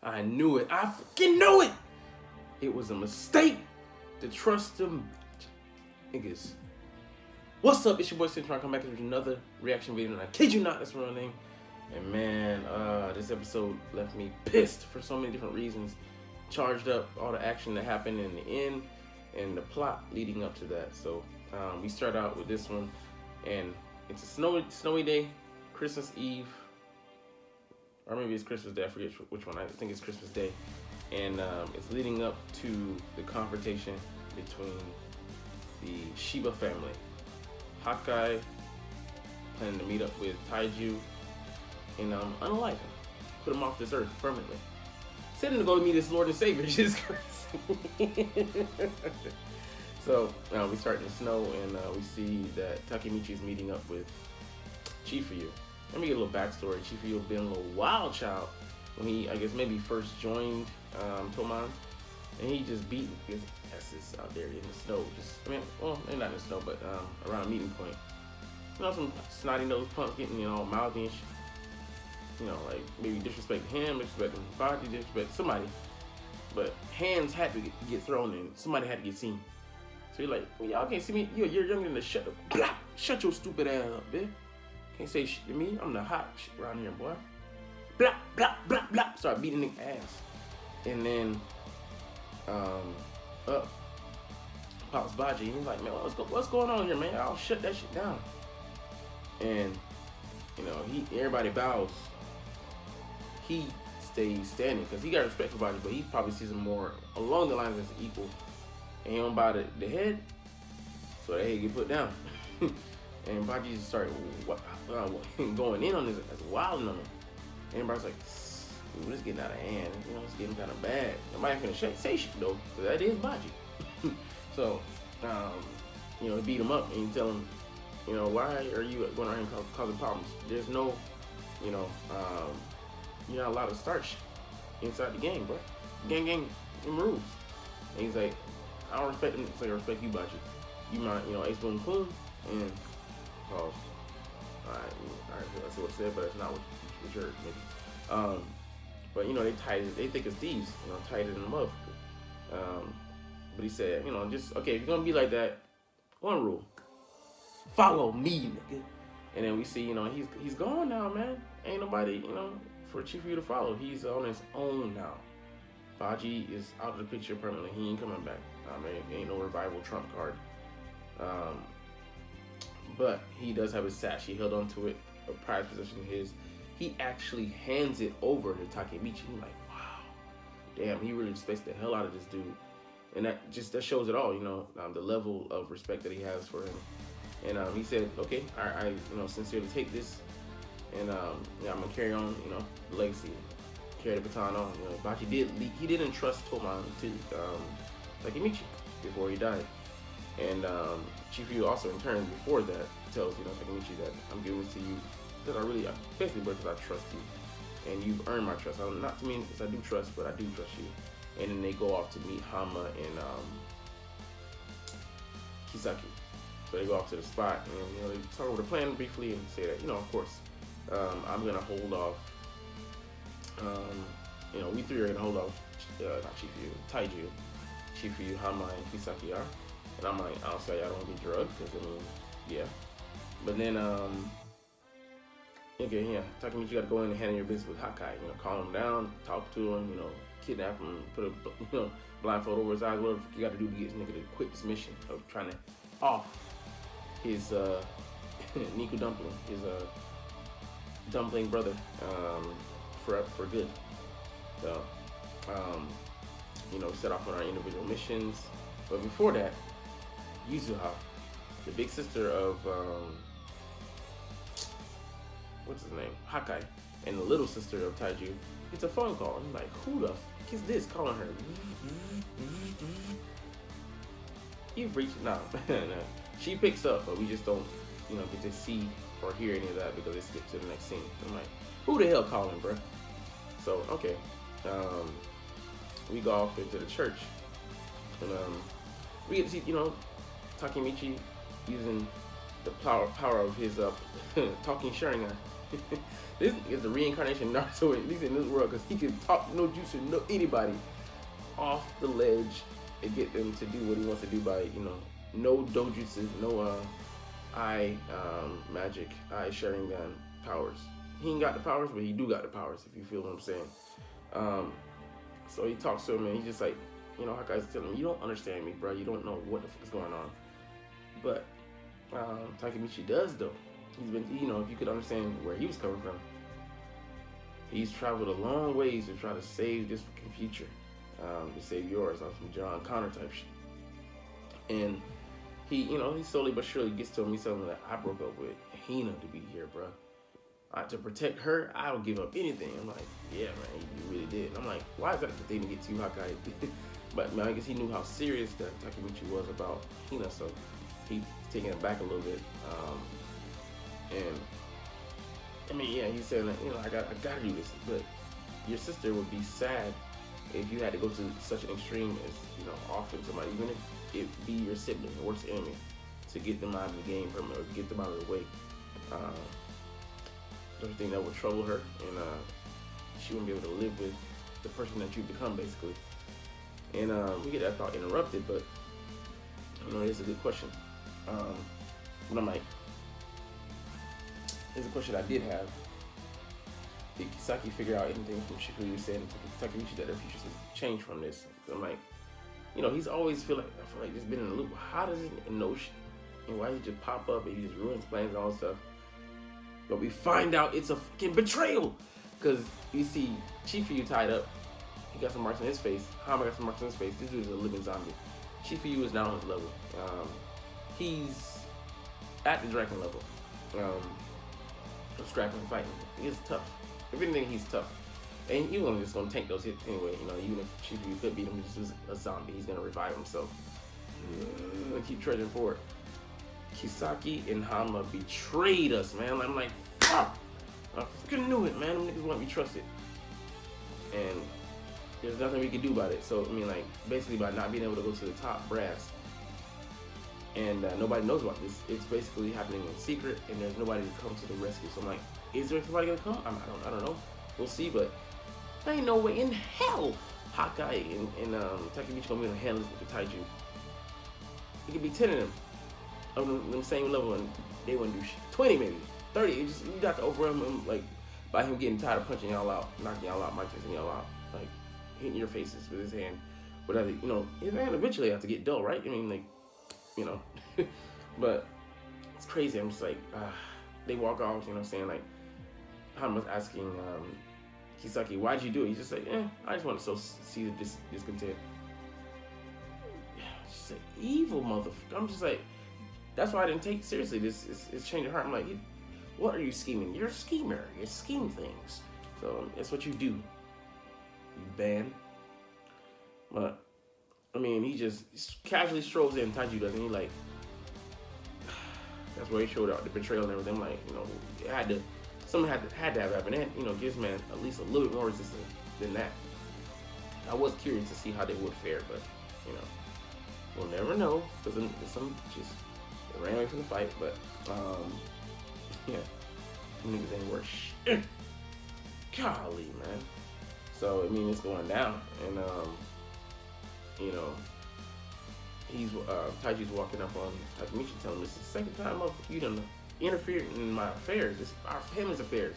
I knew it. I fucking knew it. It was a mistake to trust them niggas. What's up? It's your boy Cintron. Come back with another reaction video, and I kid you not, that's my real name. And man, this episode left me pissed for so many different reasons. Charged up all the action that happened in the end and the plot leading up to that. So we start out with this one, and it's a snowy day, Christmas Eve, or maybe it's Christmas Day. I forget which one. I think it's Christmas Day, and it's leading up to the confrontation between the Shiba family. Hawkeye planning to meet up with Taiju and unalive him, put him off this earth permanently. Send him to go meet his Lord and Savior, Jesus Christ. So we start in the snow, and we see that Takemichi is meeting up with Chifuyu. Let me get a little backstory. Chifuyu had been a little wild child when he, I guess, maybe first joined Toman, and he just beat his asses out there in the snow. Just, I mean, well, maybe not in the snow, but around a meeting point. You know, some snotty nosed punks getting, all mouthy and shit. Like maybe disrespect him, disrespect Baji, disrespect somebody. But hands had to get thrown, and somebody had to get seen. So you're like, well, y'all can't see me. You're younger than the shut up. Blah, shut your stupid ass up, bitch. Can't say shit to me. I'm the hot shit around here, boy. Blah, blah, blah, blah. Start beating the ass. And then up pops Baji. He's like, man, what's going on here, man? I'll shut that shit down. And everybody bows. He stays standing because he got respect for Baji, but he probably sees him more along the lines as an equal. And he don't bow the head, so that head get put down. And Baji just started going in on this, wilding on him. And everybody's like, ooh, this is getting out of hand. It's getting kind of bad. Nobody finna say shit though, because that is Baji. So, he beat him up, and you tell him, why are you going around here causing problems? There's no, you're not allowed to start shit inside the gang, bro. Gang rules. And he's like, I don't respect him. It's like I respect you, Baji. You my, ace boom boom, and pause. Alright, that's what it said, but that's not what you heard, maybe. But they tied it. They think it's thieves. Tied it in the motherfucker. But he said, just okay. If you're gonna be like that, one rule: follow me, nigga. And then we see, he's gone now, man. Ain't nobody, for Chifuyu to follow. He's on his own now. Baji is out of the picture permanently. He ain't coming back. Ain't no revival trump card. But he does have his sash. He held on to it, a prized possession of his. He actually hands it over to Takemichi. He's like, wow, damn, he really respects the hell out of this dude. And that shows it all, the level of respect that he has for him. And he said, okay, I sincerely take this, and I'm gonna carry on, the legacy, carry the baton on. Baji he didn't trust Toman to Takemichi before he died, and Chifuyu also in turn before that tells Takemichi that I'm giving this to you because basically because I trust you, and you've earned my trust. Not to mean because I do trust, but I do trust you. And then they go off to meet Hama and Kisaki. So they go off to the spot, and they talk over the plan briefly and say that of course I'm gonna hold off. We three are gonna hold off. Not Chifuyu, Taiju, Chifuyu, Hama, and Kisaki are. And I'm like, I'll say I don't want to be drugged because yeah. But then Takemichi got to go in and handle your business with Hawkeye. Calm him down, talk to him. Kidnap him, put a blindfold over his eyes. Whatever you got to do to get this nigga to quit this mission of trying to off his Niku Dumpling, his dumpling brother, for good. So we set off on our individual missions. But before that, Yuzuha, the big sister of what's his name, Hawkeye, and the little sister of Taiju, gets a phone call. I'm like, who the fuck is this calling her? You've reached no. She picks up, but we just don't get to see or hear any of that because it skips to the next scene. I'm like, who the hell calling, bro? So okay, we go off into the church, and we get to see Takemichi using the power of his talking Sharingan This is the reincarnation of Naruto, at least in this world, because he can talk no jutsu, no anybody off the ledge and get them to do what he wants to do by, you know, no dojutsu, no eye magic, eye Sharingan powers. He ain't got the powers, but he do got the powers, if you feel what I'm saying. So he talks to him, and he's just like, you know, Hawkeye's telling him, you don't understand me, bro. You don't know what the fuck is going on. But Takemichi does, though. He's been, you know, if you could understand where he was coming from, he's traveled a long ways to try to save this fucking future, to save yours on some John Connor type shit. And he, you know, he slowly but surely gets to him. He's telling him that I broke up with Hina to be here, bro. To protect her, I would give up anything. I'm like, yeah, man, you really did. And I'm like, why is that the thing to get to Hawkeye? But man, I guess he knew how serious that Takemichi was about Hina, so he's taking it back a little bit. And I mean, yeah, he's saying that, you know, I gotta do this, but your sister would be sad if you had to go to such an extreme as, you know, offering somebody, even if it be your sibling, your worst enemy, to get them out of the game from, or get them out of the way. Everything that would trouble her, and she wouldn't be able to live with the person that you become, basically. And we get that thought interrupted, but you know, it's a good question. But I'm like, here's a question I did have. Did Kisaki figure out anything from Shikuyu saying to Takemichi that their futures would change from this? So I'm like, you know, he's always I feel like just been in a loop. How does he know shit? And why does he just pop up and he just ruins plans and all that stuff? But we find out it's a fucking betrayal, because you see Chifuyu tied up. He got some marks on his face. Hama got some marks on his face. This dude is a living zombie. Chifuyu is now on his level. He's at the Draken level. Of scrapping and fighting. He's tough. If anything, he's tough. And he wasn't just gonna tank those hits anyway. You know, even if Chifuyu could beat him, he's just a zombie. He's gonna revive himself. Keep trudging forward. Kisaki and Hama betrayed us, man. I'm like, fuck! I fucking knew it, man. Them niggas won't be trusted. And there's nothing we can do about it. So, I mean, like, basically by not being able to go to the top brass, and nobody knows about this, it's basically happening in secret, and there's nobody to come to the rescue. So I'm like, is there somebody gonna come? I don't know. We'll see, but there ain't no way in hell Hawkeye and Takemichi gonna be able to handle this with the Taiju. It could be 10 of them on the same level, and they wouldn't do shit. 20 maybe, 30. You got to overwhelm him, like, by him getting tired of punching y'all out, knocking y'all out, punching y'all out, like hitting your faces with his hand. Whatever, you know, his hand eventually have to get dull, right? I mean, like, you know, but it's crazy. I'm just like, they walk off, you know, saying like, Hama's asking Kisaki, why'd you do it? He's just like, I just want to see the discontent. She's an evil motherfucker. I'm just like, that's why I didn't take seriously. This is changing heart. I'm like, what are you scheming? You're a schemer. You scheme things. So that's what you do. You ban. But I mean, he just casually strolls in. Taiju doesn't. He like, that's where he showed out the betrayal and everything. I'm like, you know, something had to have happened. And, you know, gives man at least a little bit more resistance than that. I was curious to see how they would fare, but you know, we'll never know, because some just ran away from the fight. But yeah, niggas ain't worth shit. Golly, man. So I mean, it's going down, and you know, he's Taiji's walking up on Takemichi, telling him, "This is the second time you done interfered in my affairs. It's our family's affairs."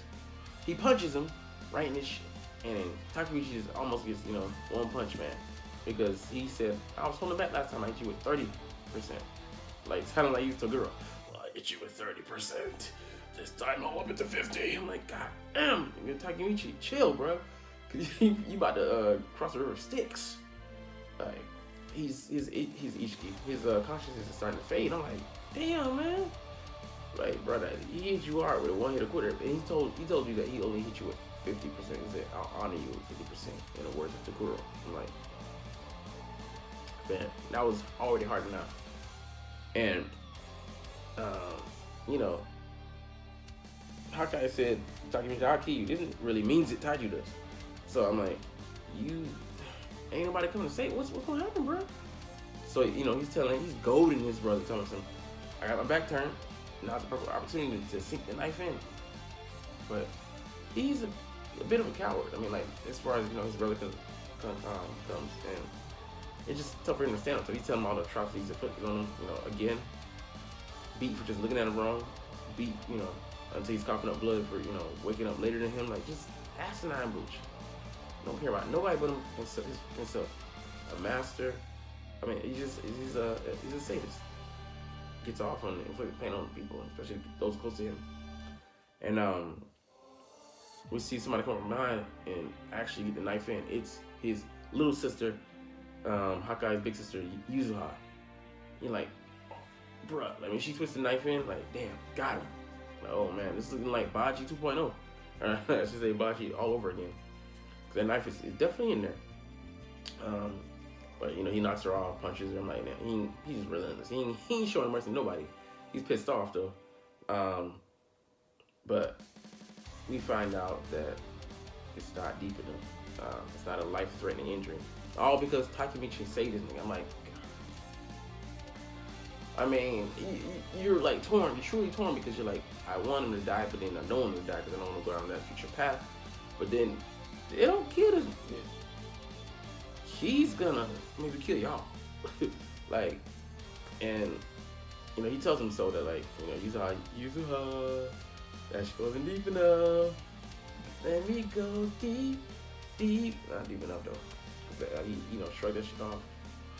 He punches him right in his shit, and Takemichi just almost gets, you know, one punch man, because he said, "I was holding back last time. I hit you with 30%." Like, sounding like he's Toguro. Well, I hit you with 30%. This time I'll up it to 50. I'm like, God damn, Takemichi, chill, bro. Cause you about to cross the river Styx. Like, his Ishiki, his consciousness is starting to fade. I'm like, damn, man. Like, brother, he hit you hard with a one-hitter quitter, and he told you that he only hit you with 50%. He said, "I'll honor you with 50%." In the words of Toguro. I'm like, man, that was already hard enough. And you know, Hawkeye said, Takemichi, I'll kill you. Didn't really means it, Taiju does. So I'm like, you ain't nobody coming to say what's gonna happen, bro. So, you know, he's goading his brother, telling him, I got my back turned. Now's the perfect opportunity to sink the knife in. but he's a bit of a coward. I mean, like, as far as, you know, his brother comes, and it's just tough for him to stand up. So he's telling him all the atrocities inflicted on him, you know, again, beat for just looking at him wrong, beat, you know, until he's coughing up blood for, you know, waking up later than him, like, just asinine booch. Don't care about nobody but himself. A master. I mean, he's a sadist. Gets off on inflicting pain on people, especially those close to him. And we see somebody come from behind and actually get the knife in. It's his little sister, Hakai's big sister, Yuzuha. You're like, bruh. I mean, she twists the knife in, like, damn, got him. Like, oh man, this is looking like Baji 2.0. I should say Baji all over again. Cause that knife is definitely in there. But you know, he knocks her off, punches her. I'm like, man, he's just relentless. He ain't showing mercy to nobody. He's pissed off though. But we find out that it's not deeper than it's not a life-threatening injury. All because Takemichi saved his nigga. I'm like, I mean, you're like torn. You're truly torn because you're like, I want him to die, but then I don't want him to die because I don't want to go down that future path. But then they don't kill this. He's gonna maybe kill y'all. Like, and you know, he tells him so that, like, you know, Yuzuha, that she wasn't deep enough. Let me go deep. Not deep enough though. He, you know, shrug that shit off.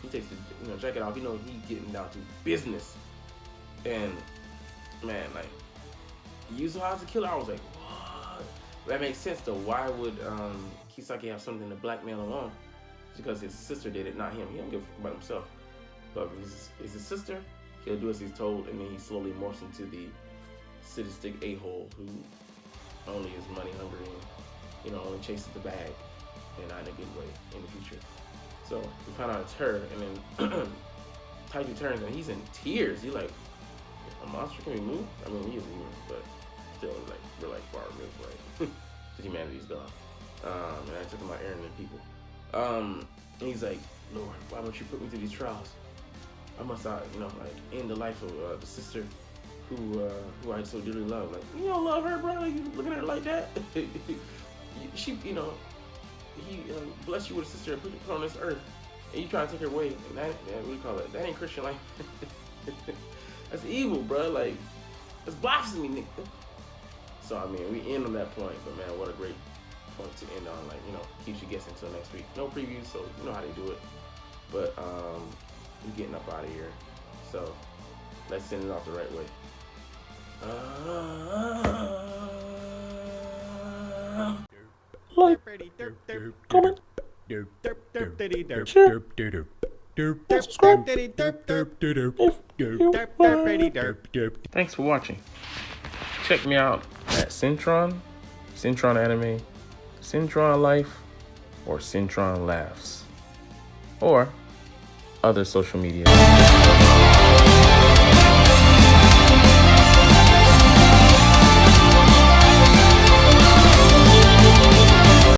He takes the, you know, jacket off. You know, he's getting down to business. And man, like, Yuzuha's a killer. I was like, what? That makes sense though. Why would Kisaki have something to blackmail him on? Because his sister did it, not him. He don't give a fuck about himself. But if it's his sister, he'll do as he's told, and then he slowly morphs into the sadistic a-hole who only is money hungry and, you know, only chases the bag, and not in a good way in the future. So we find out it's her, and then Taiju turns and he's in tears. He's like, a monster can be moved? I mean, he is human, but still, like, we're like far removed, right? Because humanity's gone. And I took him out Aaron and people. And he's like, Lord, why don't you put me through these trials? I must, you know, like, end the life of the sister who I so dearly love. Like, you don't love her, bro? Like, you looking at her like that? She, you know, he blessed you with a sister and put her on this earth, and you try to take her away. And that, what do you call it? That ain't Christian life. That's evil, bro. Like, that's blasphemy, nigga. So I mean, we end on that point, but man, what a great point to end on. Like, you know, keeps you guessing until next week. No previews, so you know how they do it. But we're getting up out of here, so let's send it off the right way. Like, comment, share, subscribe if you want. Thanks for watching. Check me out at Cintron Anime, Cintron Life, or Cintron Laughs, or other social media.